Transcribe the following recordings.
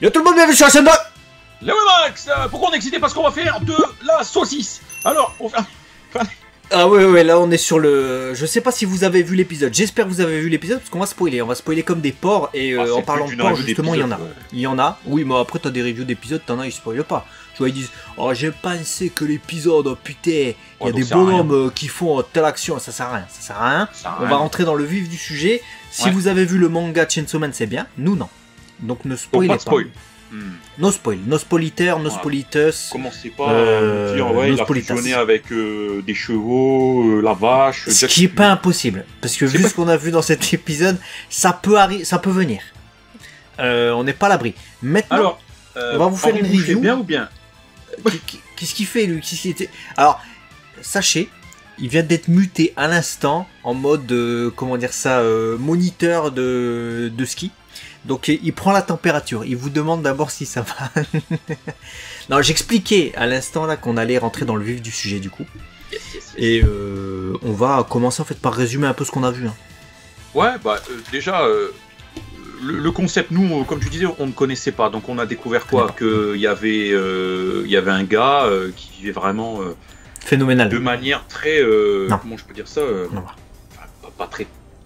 Yo tout le monde, bienvenue sur la chaîne de... Léo Max, pourquoi on est excité? Parce qu'on va faire de la saucisse. Alors, on fait... Ah ouais, là on est sur le... Je sais pas si vous avez vu l'épisode, j'espère que vous avez vu l'épisode, parce qu'on va spoiler, comme des porcs, et en parlant de porcs, justement, il y en a. Ouais. Il y en a, oui, mais après t'as des reviews d'épisodes, t'en as, ils spoilent pas. Tu vois, ils disent, oh j'ai pensé que l'épisode, oh putain, il y a des bonhommes qui font telle action, ça sert à rien, ça sert à rien. On va rentrer dans le vif du sujet. Si vous avez vu le manga Chainsaw Man, c'est bien, nous non. Donc ne spoilez pas. No spoil, no spoiliter, no spoilitus. Commencez pas à dire ouais, il a fusionné avec des chevaux, la vache. Ce qui est pas impossible, parce que vu ce qu'on a vu dans cet épisode, ça peut venir. On n'est pas à l'abri. Maintenant, alors, on va vous faire une review. Bien ou bien? Qu'est-ce qu'il fait lui? Alors, sachez, il vient d'être muté à l'instant en mode, comment dire ça, moniteur de ski. Donc il prend la température, il vous demande d'abord si ça va. Non, j'expliquais à l'instant là qu'on allait rentrer dans le vif du sujet du coup. Yes. Et on va commencer en fait par résumer un peu ce qu'on a vu. Hein. Ouais, bah déjà, le concept, nous, comme tu disais, on ne connaissait pas. Donc on a découvert quoi? Qu'il y avait un gars qui vivait vraiment... phénoménal. De manière très... comment je peux dire ça pas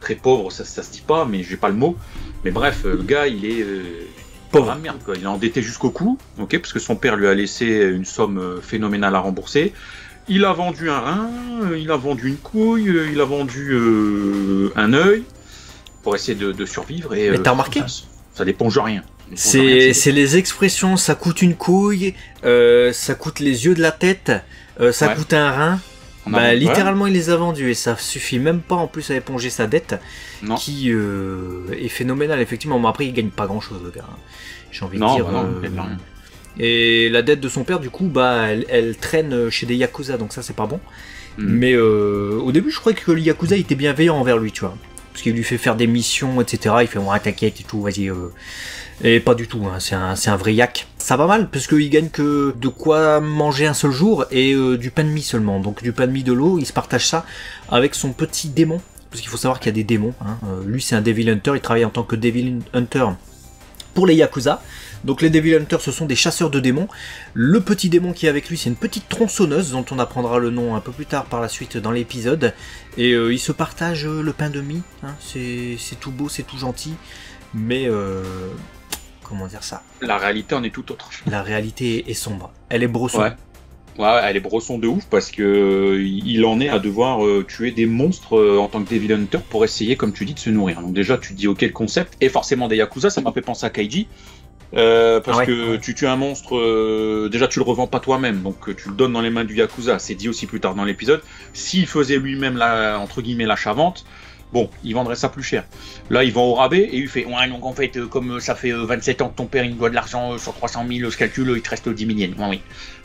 très pauvre, ça se dit pas, mais j'ai pas le mot. Mais bref, le gars, il est pauvre. Merde, quoi. Il est endetté jusqu'au cou, ok, parce que son père lui a laissé une somme phénoménale à rembourser. Il a vendu un rein, il a vendu une couille, il a vendu un œil pour essayer de survivre. Et mais t'as remarqué ça d'éponge rien. C'est les expressions, ça coûte une couille, ça coûte les yeux de la tête, ça coûte un rein. Bah, littéralement il les a vendus et ça suffit même pas en plus à éponger sa dette qui est phénoménale effectivement, mais après il gagne pas grand chose le gars, j'ai envie de dire. Et la dette de son père du coup bah elle traîne chez des Yakuza, donc ça c'est pas bon. Mais au début je croyais que le Yakuza était bienveillant envers lui, tu vois, parce qu'il lui fait faire des missions etc, il fait ouais t'inquiète et tout, vas-y et pas du tout, hein. C'est un vrai yak. Ça va mal, parce qu'il gagne que de quoi manger un seul jour, et du pain de mie seulement. Donc du pain de mie, de l'eau, il se partage ça avec son petit démon. Parce qu'il faut savoir qu'il y a des démons. Hein. Lui c'est un Devil Hunter, il travaille en tant que Devil Hunter pour les Yakuza. Donc les Devil Hunters ce sont des chasseurs de démons. Le petit démon qui est avec lui c'est une petite tronçonneuse, dont on apprendra le nom un peu plus tard par la suite dans l'épisode. Et ils se partagent le pain de mie. Hein. C'est tout beau, c'est tout gentil. Mais... comment dire ça? La réalité en est tout autre. La réalité est sombre. Elle est brosson. Ouais, elle est brosson de ouf parce que il en est à devoir tuer des monstres en tant que Devil Hunter pour essayer, comme tu dis, de se nourrir. Donc déjà, tu te dis ok le concept, et forcément des Yakuza, ça m'a fait penser à Kaiji. Parce que tu tues un monstre, déjà tu le revends pas toi-même, donc tu le donnes dans les mains du Yakuza. C'est dit aussi plus tard dans l'épisode. S'il faisait lui-même entre guillemets l'achat-vente, bon, il vendrait ça plus cher. Là, il vend au rabais et il fait ouais, donc en fait, comme ça fait 27 ans que ton père il me doit de l'argent sur 300 000, ce calcul, il te reste 10 000 yens. Ouais, oui.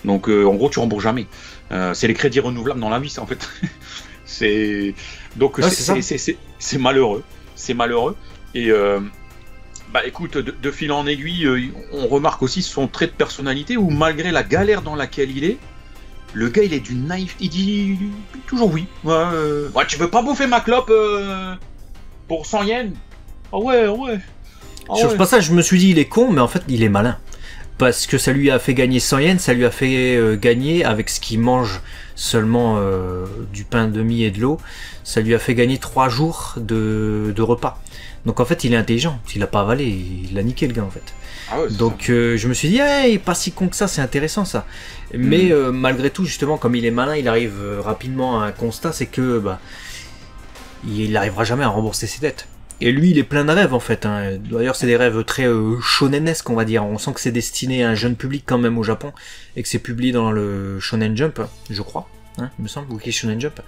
Donc en gros, tu rembourses jamais. C'est les crédits renouvelables dans la vie, ça en fait. C'est malheureux. C'est malheureux. Et bah écoute, de fil en aiguille, on remarque aussi son trait de personnalité où malgré la galère dans laquelle il est, le gars, il est d'une naïf. Il dit toujours oui. Ouais, tu veux pas bouffer ma clope pour 100 yens? Ah ouais. Sur ce passage, je me suis dit, il est con, mais en fait, il est malin. Parce que ça lui a fait gagner 100 yens, ça lui a fait gagner, avec ce qu'il mange seulement du pain de mie et de l'eau, ça lui a fait gagner 3 jours de repas. Donc en fait, il est intelligent. S'il a pas avalé, il a niqué le gars en fait. Ah ouais, donc je me suis dit, il est pas si con que ça, c'est intéressant ça. Mais malgré tout, justement, comme il est malin, il arrive rapidement à un constat, c'est que bah, il n'arrivera jamais à rembourser ses dettes. Et lui, il est plein de rêves en fait. Hein. D'ailleurs, c'est des rêves très shonenesques, on va dire. On sent que c'est destiné à un jeune public quand même au Japon, et que c'est publié dans le Shonen Jump, je crois. Hein, il me semble, Wiki Shonen Jump.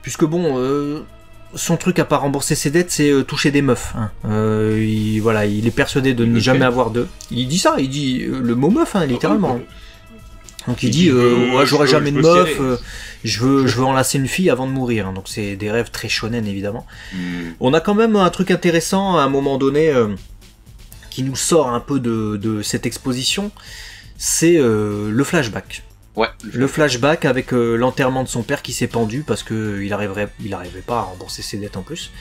Puisque bon... son truc à pas rembourser ses dettes, c'est toucher des meufs. Hein. Il est persuadé de ne jamais avoir de... Il dit ça, il dit le mot meuf, hein, littéralement. Donc il dit ouais, j'aurai jamais de meuf, je veux enlacer une fille avant de mourir. Hein. Donc c'est des rêves très shonen évidemment. On a quand même un truc intéressant à un moment donné qui nous sort un peu de cette exposition, c'est le flashback. Ouais, le flashback avec l'enterrement de son père qui s'est pendu parce que il arrivait pas à rembourser ses dettes en plus.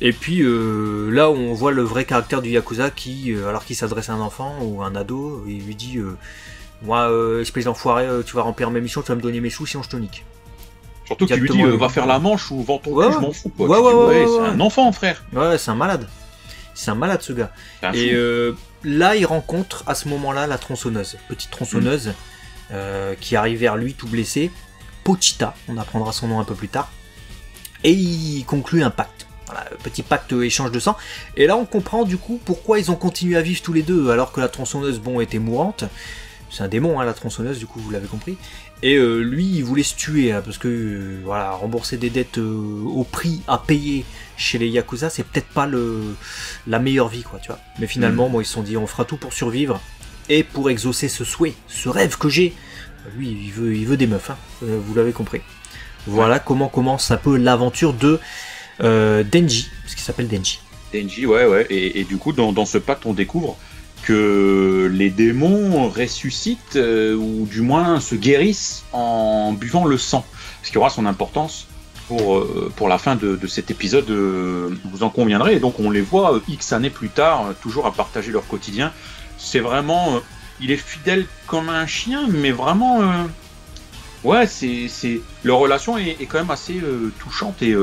Et puis là on voit le vrai caractère du Yakuza qui, alors qu'il s'adresse à un enfant ou un ado, il lui dit moi espèce d'enfoiré, tu vas remplir mes missions, tu vas me donner mes sous sinon je te nique. Surtout qu'il lui dit va faire la manche ou vends ton cul, je m'en fous quoi. Ouais, c'est un enfant frère. Ouais, c'est un malade. C'est un malade ce gars. Et là il rencontre à ce moment-là la tronçonneuse, petite tronçonneuse qui arrive vers lui tout blessé, Pochita, on apprendra son nom un peu plus tard. Et il conclut un pacte. Voilà, petit pacte échange de sang. Et là on comprend du coup pourquoi ils ont continué à vivre tous les deux alors que la tronçonneuse était mourante. C'est un démon la tronçonneuse du coup vous l'avez compris. Et lui il voulait se tuer parce que voilà, rembourser des dettes au prix à payer chez les Yakuza c'est peut-être pas la meilleure vie quoi tu vois. Mais finalement ils se sont dit on fera tout pour survivre et pour exaucer ce souhait, ce rêve que j'ai. Lui il veut des meufs vous l'avez compris. Voilà comment commence un peu l'aventure de Denji, parce qu'il s'appelle Denji. Denji, ouais. Et du coup, dans ce pacte, on découvre que les démons ressuscitent, ou du moins se guérissent en buvant le sang. Ce qui aura son importance pour la fin de cet épisode, vous en conviendrez. Et donc, on les voit X années plus tard, toujours à partager leur quotidien. C'est vraiment... il est fidèle comme un chien, mais vraiment... ouais, leur relation est quand même assez touchante et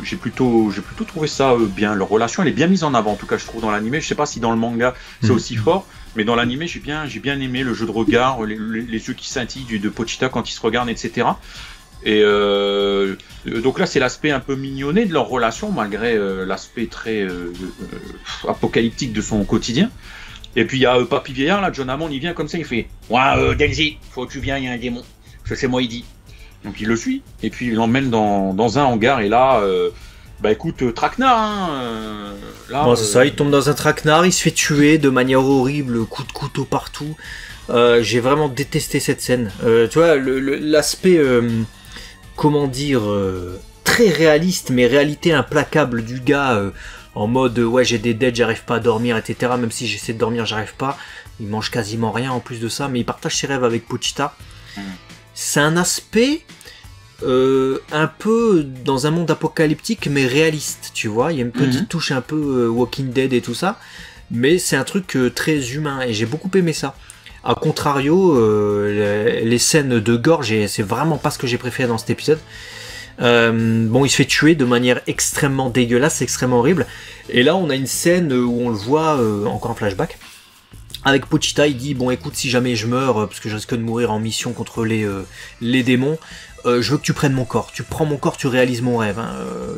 j'ai plutôt trouvé ça bien. Leur relation elle est bien mise en avant, en tout cas je trouve dans l'animé. Je sais pas si dans le manga c'est aussi fort, mais dans l'animé j'ai bien aimé le jeu de regard, les yeux qui scintillent de Pochita quand ils se regardent, etc. Et donc là c'est l'aspect un peu mignonné de leur relation malgré l'aspect très apocalyptique de son quotidien. Et puis il y a Papy Vieillard là, John Hammond, il vient comme ça, il fait ouais Denji, faut que tu viennes, il y a un démon. C'est moi il dit. Donc il le suit et puis il l'emmène dans un hangar et là écoute traquenard là bon, c'est ça, il tombe dans un traquenard, il se fait tuer de manière horrible, coup de couteau partout. J'ai vraiment détesté cette scène. Tu vois l'aspect comment dire très réaliste mais réalité implacable du gars en mode ouais j'ai des dettes, j'arrive pas à dormir etc. Même si j'essaie de dormir j'arrive pas. Il mange quasiment rien en plus de ça mais il partage ses rêves avec Pochita. C'est un aspect un peu dans un monde apocalyptique mais réaliste, tu vois. Il y a une petite touche un peu Walking Dead et tout ça, mais c'est un truc très humain et j'ai beaucoup aimé ça. A contrario, les scènes de gore, c'est vraiment pas ce que j'ai préféré dans cet épisode. Bon, il se fait tuer de manière extrêmement dégueulasse, extrêmement horrible. Et là, on a une scène où on le voit encore en flashback. Avec Pochita, il dit bon écoute si jamais je meurs parce que je risque de mourir en mission contre les démons, je veux que tu prennes mon corps. Tu prends mon corps, tu réalises mon rêve.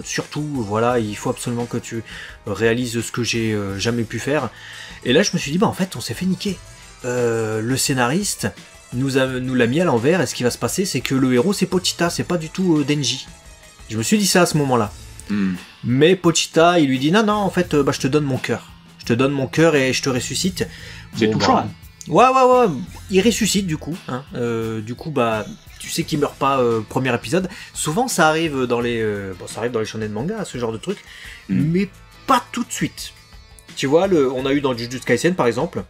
Surtout voilà, il faut absolument que tu réalises ce que j'ai jamais pu faire. Et là je me suis dit bah en fait on s'est fait niquer. Le scénariste nous l'a mis à l'envers et ce qui va se passer c'est que le héros c'est Pochita, c'est pas du tout Denji. Je me suis dit ça à ce moment-là. Mais Pochita il lui dit non en fait je te donne mon cœur. Je te donne mon cœur et je te ressuscite. C'est touchant. Ouais. Il ressuscite du coup. Du coup, tu sais qu'il meurt pas premier épisode. Souvent, ça arrive dans les, ça arrive dans les shonen manga, ce genre de truc, mais pas tout de suite. Tu vois, on a eu dans Jujutsu Kaisen par exemple.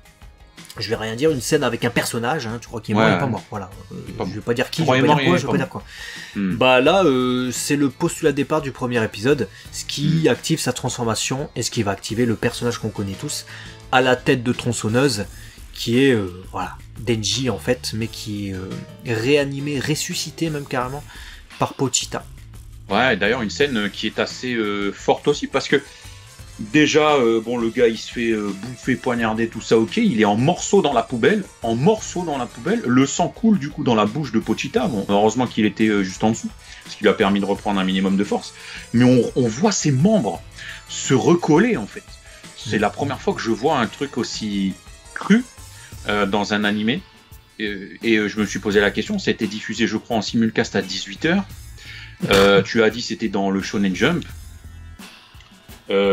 Je vais rien dire, une scène avec un personnage, tu crois qu'il est mort, il est pas mort. Voilà. Je vais pas dire qui, je vais pas dire quoi. Là, c'est le postulat de départ du premier épisode, ce qui active sa transformation et ce qui va activer le personnage qu'on connaît tous à la tête de tronçonneuse, qui est Denji en fait, mais qui est réanimé, ressuscité même carrément par Pochita. Ouais, d'ailleurs une scène qui est assez forte aussi parce que déjà, le gars il se fait bouffer, poignarder, tout ça, ok, il est en morceaux dans la poubelle, le sang coule du coup dans la bouche de Pochita, bon, heureusement qu'il était juste en dessous, ce qui lui a permis de reprendre un minimum de force, mais on voit ses membres se recoller en fait. C'est la première fois que je vois un truc aussi cru dans un animé, et je me suis posé la question, ça a été diffusé je crois en simulcast à 18h, tu as dit c'était dans le Shonen Jump.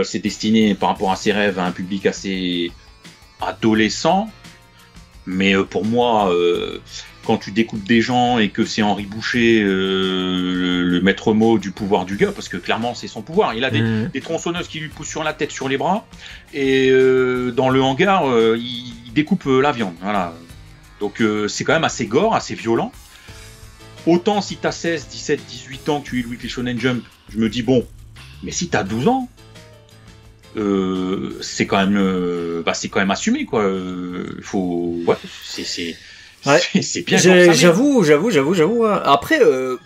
C'est destiné par rapport à ses rêves à un public assez adolescent, mais pour moi, quand tu découpes des gens et que c'est Henri Boucher, le maître mot du pouvoir du gars, parce que clairement c'est son pouvoir, il a des tronçonneuses qui lui poussent sur la tête, sur les bras, et dans le hangar, il découpe la viande, voilà. Donc c'est quand même assez gore, assez violent. Autant si t'as 16, 17, 18 ans que tu lis les Shonen Jump, je me dis bon, mais si t'as 12 ans, c'est quand même assumé, quoi. Faut, ouais, c'est bien. J'avoue. Hein. Après,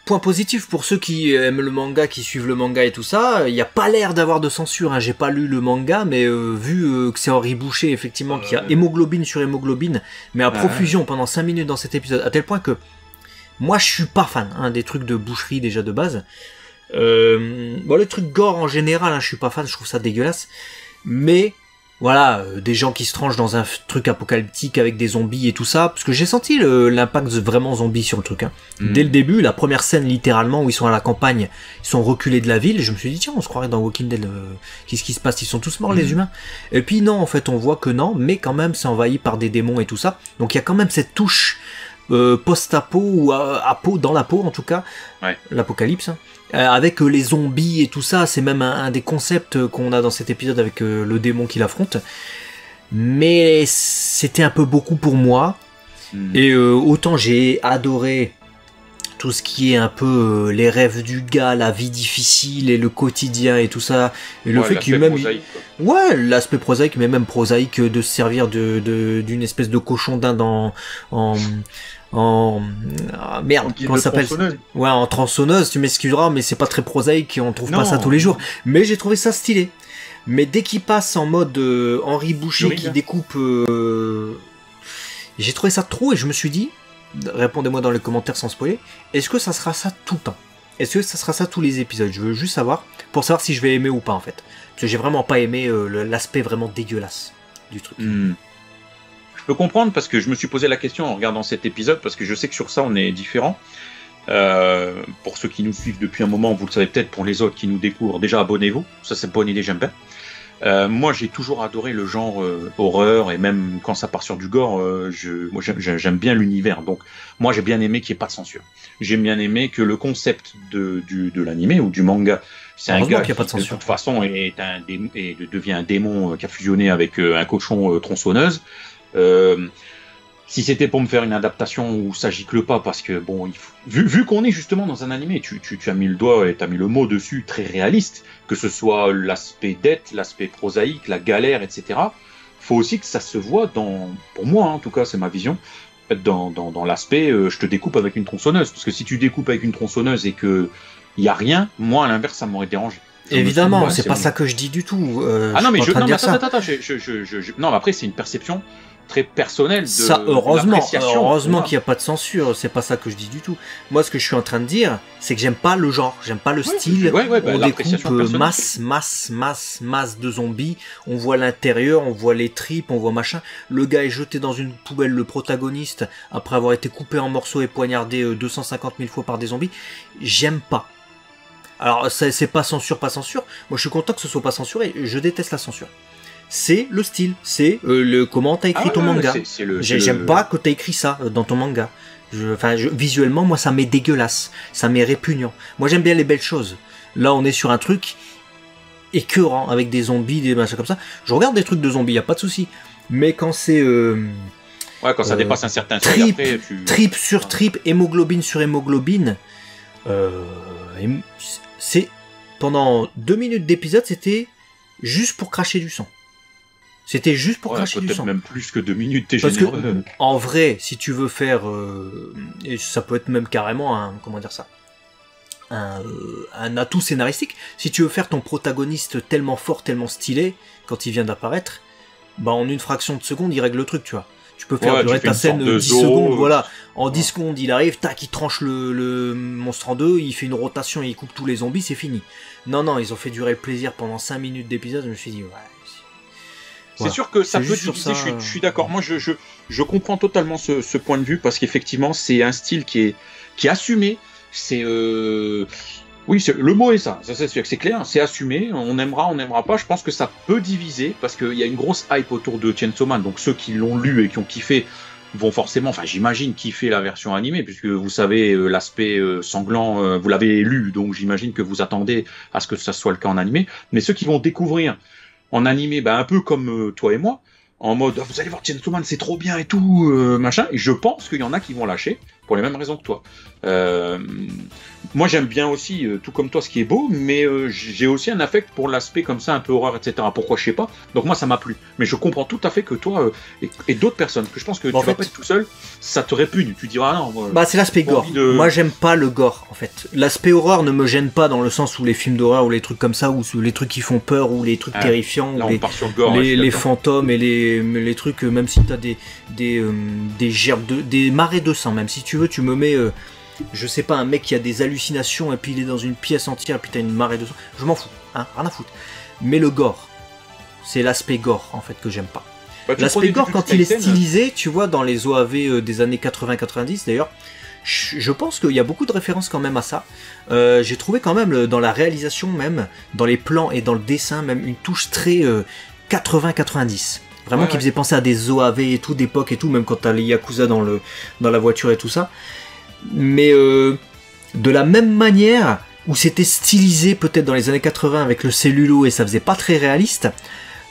point positif pour ceux qui aiment le manga, qui suivent le manga et tout ça, il n'y a pas l'air d'avoir de censure. Hein. J'ai pas lu le manga, mais vu que c'est Henri Boucher, effectivement, qui a hémoglobine sur hémoglobine, mais à profusion pendant 5 minutes dans cet épisode, à tel point que moi je suis pas fan des trucs de boucherie déjà de base. Bon, les trucs gore en général, je suis pas fan, je trouve ça dégueulasse. Mais voilà, des gens qui se tranchent dans un truc apocalyptique avec des zombies et tout ça, parce que j'ai senti l'impact vraiment zombie sur le truc. Hein. Dès le début, la première scène littéralement où ils sont à la campagne, ils sont reculés de la ville, et je me suis dit tiens, on se croirait dans Walking Dead, qu'est-ce qui se passe, ils sont tous morts les humains. Et puis non, en fait on voit que non, mais quand même c'est envahi par des démons et tout ça, donc il y a quand même cette touche post-apo ou apo, dans la peau en tout cas, l'apocalypse, hein. Avec les zombies et tout ça, c'est même un des concepts qu'on a dans cet épisode avec le démon qui l'affronte. Mais c'était un peu beaucoup pour moi. Et autant j'ai adoré tout ce qui est un peu les rêves du gars, la vie difficile et le quotidien et tout ça. Et le fait qu'il même... prosaïque, ouais, l'aspect prosaïque, mais même prosaïque de se servir d'une espèce de cochon d'Inde merde, comment ça s'appelle? Ouais, en tronçonneuse, tu m'excuseras, mais c'est pas très prosaïque, on trouve pas ça tous les jours. Mais j'ai trouvé ça stylé. Mais dès qu'il passe en mode Henri Boucher qui découpe, j'ai trouvé ça trop et je me suis dit, répondez-moi dans les commentaires sans spoiler, est-ce que ça sera ça tout le temps? Est-ce que ça sera ça tous les épisodes? Je veux juste savoir, pour savoir si je vais aimer ou pas en fait. Parce que j'ai vraiment pas aimé l'aspect vraiment dégueulasse du truc. Je peux comprendre parce que je me suis posé la question en regardant cet épisode, parce que je sais que sur ça on est différents. Pour ceux qui nous suivent depuis un moment, vous le savez peut-être, pour les autres qui nous découvrent, déjà abonnez-vous, ça c'est une bonne idée, j'aime bien. Moi j'ai toujours adoré le genre horreur, et même quand ça part sur du gore, moi j'aime bien l'univers, donc moi j'ai bien aimé qu'il n'y ait pas de censure. J'ai bien aimé que le concept de l'animé ou du manga, c'est un gars qui de toute façon devient un démon qui a fusionné avec un cochon tronçonneuse. Si c'était pour me faire une adaptation où ça gicle pas, parce que bon, vu qu'on est justement dans un animé, tu as mis le doigt et tu as mis le mot dessus, très réaliste, que ce soit l'aspect dette, l'aspect prosaïque, la galère, etc. Faut aussi que ça se voit pour moi en tout cas, c'est ma vision, dans l'aspect je te découpe avec une tronçonneuse, parce que si tu découpes avec une tronçonneuse et que y a rien, moi à l'inverse ça m'aurait dérangé. Évidemment, c'est pas ça que je dis du tout. Non mais attends, non, après c'est une perception très personnel heureusement qu'il n'y a pas de censure, c'est pas ça que je dis du tout. Moi ce que je suis en train de dire, c'est que j'aime pas le genre, j'aime pas le style. On découpe masse de zombies, on voit l'intérieur, on voit les tripes, on voit machin, le gars est jeté dans une poubelle, le protagoniste, après avoir été coupé en morceaux et poignardé 250 000 fois par des zombies. J'aime pas. Alors c'est pas censure, moi je suis content que ce soit pas censuré, je déteste la censure. C'est le style, c'est comment t'as écrit ton manga. J'aime pas que t'as écrit ça dans ton manga. Visuellement, moi, ça m'est dégueulasse, ça m'est répugnant. Moi, j'aime bien les belles choses. Là, on est sur un truc écœurant avec des zombies, des machins comme ça. Je regarde des trucs de zombies, y a pas de souci. Mais quand c'est quand ça dépasse un certain seuil, après, trip sur trip, hémoglobine sur hémoglobine, c'est pendant 2 minutes d'épisode, c'était juste pour cracher du sang. C'était juste pour cracher du sang. Peut-être même plus que 2 minutes, t'es généreux. Parce que, en vrai, si tu veux faire... et ça peut être même carrément un atout scénaristique. Si tu veux faire ton protagoniste tellement fort, tellement stylé, quand il vient d'apparaître, en une fraction de seconde, il règle le truc, tu vois. Tu peux faire durer ta scène 10 secondes, voilà. En 10 secondes, il arrive, tac, il tranche le monstre en deux, il fait une rotation et il coupe tous les zombies, c'est fini. Non, ils ont fait durer le plaisir pendant 5 minutes d'épisode, je me suis dit, c'est sûr que ça peut diviser, je suis d'accord. Moi, je comprends totalement ce point de vue, parce qu'effectivement, c'est un style qui est assumé. C'est oui, le mot est ça. C'est clair, c'est assumé. On aimera, on n'aimera pas. Je pense que ça peut diviser, parce qu'il y a une grosse hype autour de Chainsaw Man. Donc ceux qui l'ont lu et qui ont kiffé vont forcément, j'imagine, kiffer la version animée, puisque vous savez l'aspect sanglant, vous l'avez lu, donc j'imagine que vous attendez à ce que ça soit le cas en animé. Mais ceux qui vont découvrir en animé, un peu comme toi et moi, en mode vous allez voir Chainsaw Man, c'est trop bien et tout, machin. Et je pense qu'il y en a qui vont lâcher, pour les mêmes raisons que toi. Moi j'aime bien aussi, tout comme toi, ce qui est beau, mais j'ai aussi un affect pour l'aspect comme ça, un peu horreur, etc. Pourquoi, je sais pas. Donc moi ça m'a plu. Mais je comprends tout à fait que toi et d'autres personnes, que je pense que tu vas pas être tout seul, ça te répugne. Tu diras non. Bah c'est l'aspect gore. Moi j'aime pas le gore en fait. L'aspect horreur ne me gêne pas dans le sens où les films d'horreur ou les trucs comme ça, ou les trucs qui font peur, ou les trucs terrifiants, là, ou les fantômes et les trucs, même si t'as des gerbes, des marées de sang, même si tu veux, tu me mets... je sais pas, un mec qui a des hallucinations et puis il est dans une pièce entière et puis t'as une marée de sang, je m'en fous, hein, rien à foutre. Mais le gore, c'est l'aspect gore en fait que j'aime pas. L'aspect gore quand il est stylisé, tu vois, dans les OAV des années 80-90 d'ailleurs, je pense qu'il y a beaucoup de références quand même à ça. J'ai trouvé quand même dans la réalisation même, dans les plans et dans le dessin même, une touche très 80-90. Vraiment qui faisait penser à des OAV et tout d'époque et tout, même quand t'as les Yakuza dans la voiture et tout ça. Mais de la même manière où c'était stylisé peut-être dans les années 80 avec le cellulo et ça faisait pas très réaliste,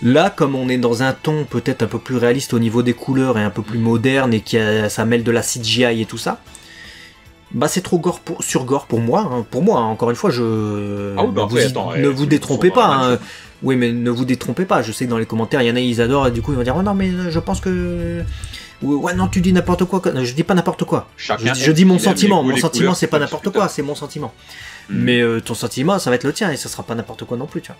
là comme on est dans un ton peut-être un peu plus réaliste au niveau des couleurs et un peu plus moderne et ça mêle de la CGI et tout ça, bah c'est trop gore sur gore pour moi. Hein. Pour moi, hein, encore une fois, ne vous détrompez pas. Hein. Oui, mais ne vous détrompez pas. Je sais que dans les commentaires, il y en a, ils adorent et du coup ils vont dire oh non mais je pense que... Ouais, non, tu dis n'importe quoi. Je dis pas n'importe quoi. Je dis mon sentiment. Mon sentiment, c'est pas n'importe quoi, c'est mon sentiment. Mais ton sentiment, ça va être le tien et ça sera pas n'importe quoi non plus, tu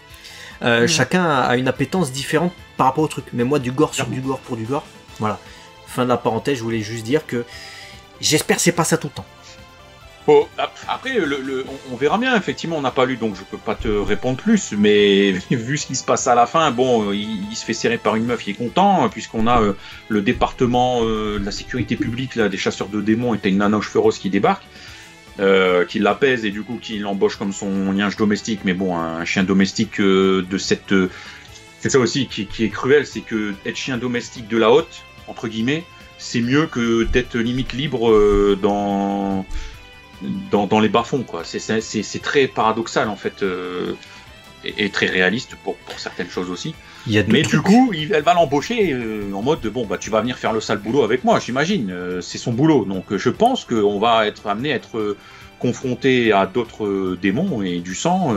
vois. Chacun a une appétence différente par rapport au truc. Mais moi, du gore sur du gore pour du gore, voilà. Fin de la parenthèse, je voulais juste dire que j'espère que c'est pas ça tout le temps. Bon, après, on verra bien, effectivement, on n'a pas lu, donc je peux pas te répondre plus, mais vu ce qui se passe à la fin, bon, il se fait serrer par une meuf, il est content, puisqu'on a le département de la sécurité publique, là, des chasseurs de démons, et t'as une nana aux cheveux roses qui débarque, qui l'apaise, et du coup, qui l'embauche comme son linge domestique, mais bon, un chien domestique de cette... c'est ça aussi qui est cruel, c'est que être chien domestique de la haute, entre guillemets, c'est mieux que d'être limite libre dans les bas-fonds, quoi. C'est très paradoxal, en fait, et très réaliste pour certaines choses aussi. Mais du coup, elle va l'embaucher en mode, bon, bah, tu vas venir faire le sale boulot avec moi, j'imagine. C'est son boulot. Donc, je pense qu'on va être amené à être confronté à d'autres démons et du sang.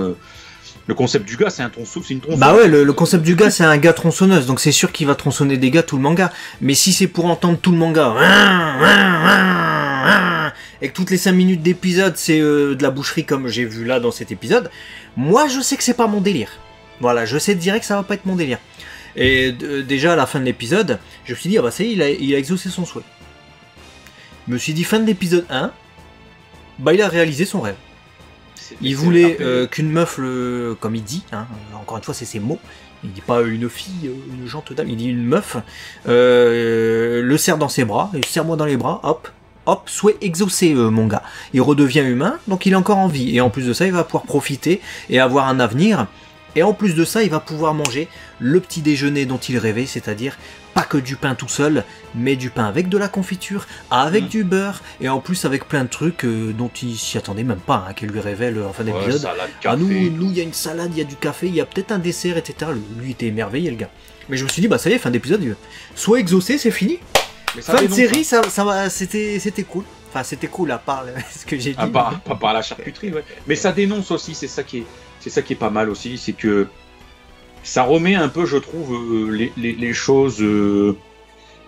Le concept du gars, c'est une tronçonneuse. Bah ouais, le concept du gars, c'est un gars tronçonneuse. Donc, c'est sûr qu'il va tronçonner des gars tout le manga. Mais si c'est pour entendre tout le manga... et que toutes les 5 minutes d'épisode c'est de la boucherie comme j'ai vu là dans cet épisode, moi je sais que c'est pas mon délire. Voilà, je sais direct que ça va pas être mon délire. Et déjà à la fin de l'épisode, je me suis dit, ah bah ça y est, il a exaucé son souhait. Je me suis dit, fin de l'épisode 1, bah il a réalisé son rêve. Il voulait qu'une meuf, comme il dit, hein, encore une fois c'est ses mots, il dit pas une fille, une gentille dame, il dit une meuf, le serre dans ses bras, serre-moi dans les bras, hop, souhait exaucé mon gars. Il redevient humain, donc il est encore en vie. Et en plus de ça, il va pouvoir profiter et avoir un avenir. Et en plus de ça, il va pouvoir manger le petit déjeuner dont il rêvait, c'est-à-dire pas que du pain tout seul, mais du pain avec de la confiture, avec du beurre, et en plus avec plein de trucs dont il s'y attendait même pas, hein, qu'elle lui révèle en fin d'épisode. Nous, il y a une salade, il y a du café, il y a peut-être un dessert, etc. Lui, il était émerveillé, le gars. Mais je me suis dit, bah ça y est, fin d'épisode, soit exaucé, c'est fini. Fin de série, c'était cool. Enfin, c'était cool à part ce que j'ai dit. Pas par la charcuterie, ouais. Mais ça dénonce aussi, c'est ça qui est pas mal aussi, c'est que ça remet un peu, je trouve, les choses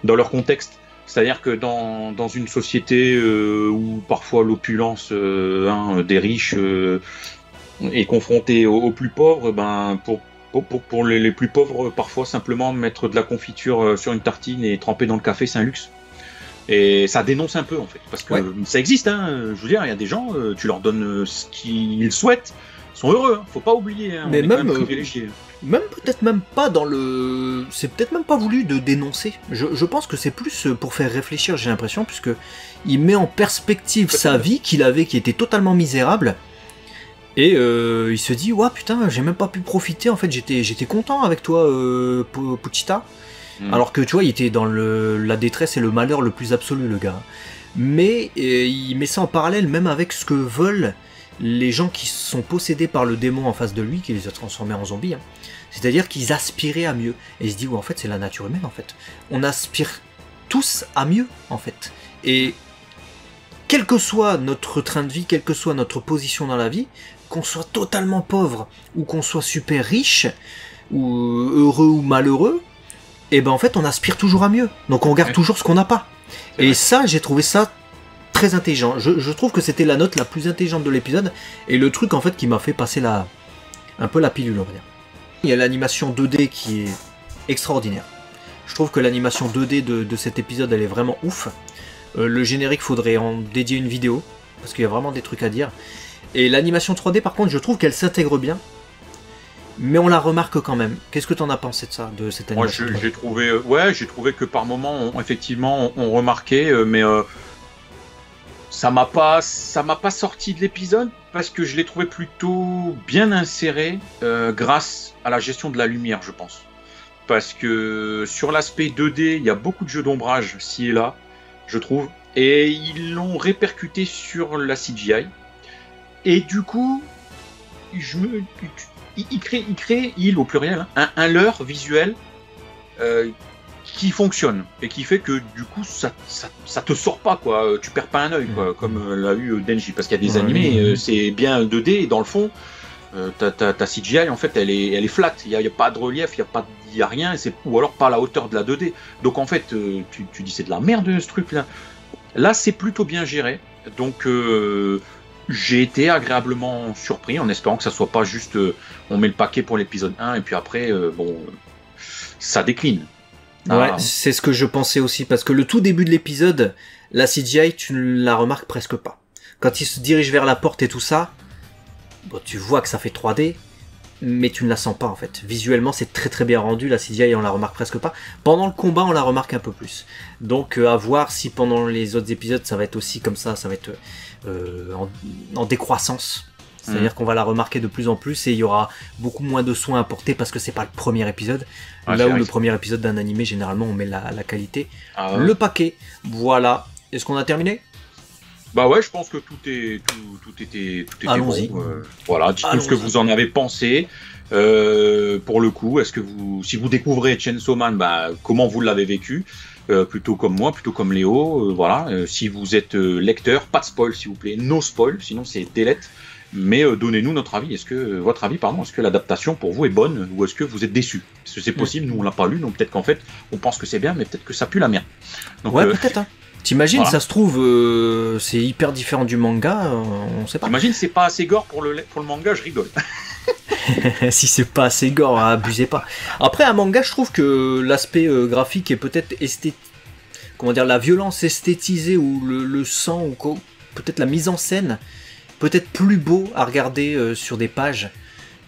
dans leur contexte. C'est-à-dire que dans une société où parfois l'opulence des riches est confrontée aux plus pauvres, ben pour les plus pauvres, parfois simplement mettre de la confiture sur une tartine et tremper dans le café, c'est un luxe. Et ça dénonce un peu en fait, parce que ça existe, hein. Je veux dire, il y a des gens, tu leur donnes ce qu'ils souhaitent, ils sont heureux, hein. Faut pas oublier, hein. Mais même peut-être même pas dans le... C'est peut-être même pas voulu de dénoncer. Je pense que c'est plus pour faire réfléchir, j'ai l'impression, puisque il met en perspective sa vie qu'il avait, qui était totalement misérable. Et il se dit, ouais putain, j'ai même pas pu profiter, en fait j'étais content avec toi, Pochita. Alors que tu vois, il était dans la détresse et le malheur le plus absolu, le gars. Mais il met ça en parallèle même avec ce que veulent les gens qui sont possédés par le démon en face de lui, qui les a transformés en zombies. Hein. C'est-à-dire qu'ils aspiraient à mieux. Et il se dit, ouais, en fait, c'est la nature humaine, en fait. On aspire tous à mieux, en fait. Et quel que soit notre train de vie, quelle que soit notre position dans la vie, qu'on soit totalement pauvre ou qu'on soit super riche, ou heureux ou malheureux, et ben en fait on aspire toujours à mieux. Donc on garde toujours ce qu'on n'a pas. Et ça, j'ai trouvé ça très intelligent. Je trouve que c'était la note la plus intelligente de l'épisode, et le truc en fait qui m'a fait passer un peu la pilule, on va dire. Il y a l'animation 2D qui est extraordinaire. Je trouve que l'animation 2D de cet épisode, elle est vraiment ouf. Le générique, faudrait en dédier une vidéo, parce qu'il y a vraiment des trucs à dire. Et l'animation 3D, par contre, je trouve qu'elle s'intègre bien, mais on la remarque quand même. Qu'est-ce que tu en as pensé de ça, de cette animation? Moi, j'ai trouvé que par moments, effectivement, on remarquait, mais ça m'a pas sorti de l'épisode, parce que je l'ai trouvé plutôt bien inséré grâce à la gestion de la lumière, je pense. Parce que sur l'aspect 2D, il y a beaucoup de jeux d'ombrage, ci et là, je trouve, et ils l'ont répercuté sur la CGI. Et du coup, il crée au pluriel, hein, un leurre visuel qui fonctionne et qui fait que du coup ça te sort pas, quoi. Tu perds pas un œil, quoi, comme l'a eu Denji, parce qu'il y a des animés, c'est bien 2D et dans le fond ta CGI en fait elle est flat, il y a pas de relief, il y a rien, ou alors pas à la hauteur de la 2D. Donc en fait tu dis c'est de la merde ce truc là. Là c'est plutôt bien géré, donc j'ai été agréablement surpris, en espérant que ça soit pas juste on met le paquet pour l'épisode 1 et puis après ça décline. Ouais, c'est ce que je pensais aussi, parce que le tout début de l'épisode, la CGI, tu ne la remarques presque pas. Quand il se dirige vers la porte et tout ça, bon, tu vois que ça fait 3D, mais tu ne la sens pas en fait. Visuellement, c'est très très bien rendu, la CGI, on la remarque presque pas. Pendant le combat, on la remarque un peu plus. Donc à voir si pendant les autres épisodes, ça va être aussi comme ça va être en décroissance. C'est-à-dire qu'on va la remarquer de plus en plus et il y aura beaucoup moins de soins apportés parce que c'est pas le premier épisode. Là où le premier épisode d'un animé, généralement, on met la qualité. Le paquet, voilà. Est-ce qu'on a terminé? Bah ouais, je pense que tout était Allons-y. Bon. Voilà, dites-nous ce que vous en avez pensé. Pour le coup, si vous découvrez Chainsaw Man, comment vous l'avez vécu? Plutôt comme moi, plutôt comme Léo, voilà. Si vous êtes lecteur, pas de spoil s'il vous plaît, no spoil, sinon c'est delete. Mais donnez-nous votre avis. Est-ce que l'adaptation pour vous est bonne ou est-ce que vous êtes déçu? Parce que c'est possible, nous on l'a pas lu, donc peut-être qu'en fait on pense que c'est bien, mais peut-être que ça pue la merde. Donc, ouais, peut-être. Hein. T'imagines, voilà. Ça se trouve, c'est hyper différent du manga, on sait pas. T'imagines, c'est pas assez gore pour le manga, je rigole. Si c'est pas assez gore, abusez pas. Après, un manga, je trouve que l'aspect graphique est peut-être comment dire, la violence esthétisée ou le sang ou peut-être la mise en scène. Peut-être plus beau à regarder sur des pages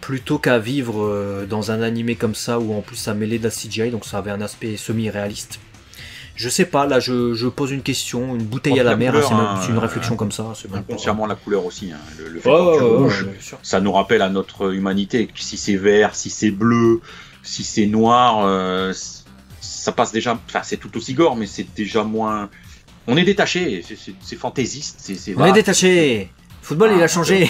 plutôt qu'à vivre dans un animé comme ça où en plus ça mêlait de la CGI, donc ça avait un aspect semi-réaliste. Je sais pas, là je pose une question, une bouteille à la mer, c'est une réflexion comme ça. Inconsciemment la couleur aussi, hein, le fait rouge, ça nous rappelle à notre humanité, si c'est vert, si c'est bleu, si c'est noir, ça passe déjà, enfin c'est tout aussi gore, mais c'est déjà moins... On est détaché, c'est fantaisiste. On est détaché. Football, il a changé.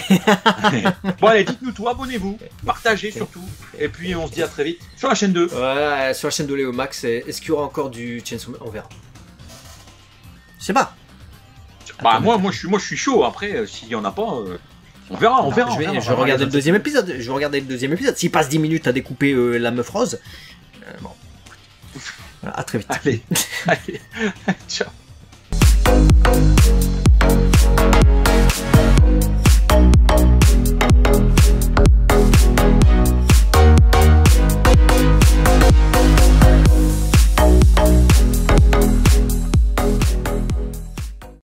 Bon, allez, dites-nous tout, abonnez-vous, partagez surtout. Et puis, on se dit à très vite sur la chaîne 2. Ouais, sur la chaîne de Léo Max. Est-ce qu'il y aura encore du Chainsaw Man? On verra. Je sais pas. Moi, je suis chaud. Après, s'il y en a pas, on verra. Je vais regarder le deuxième épisode. S'il passe 10 minutes à découper la meuf rose. Bon. Voilà, à très vite. Allez. Ciao.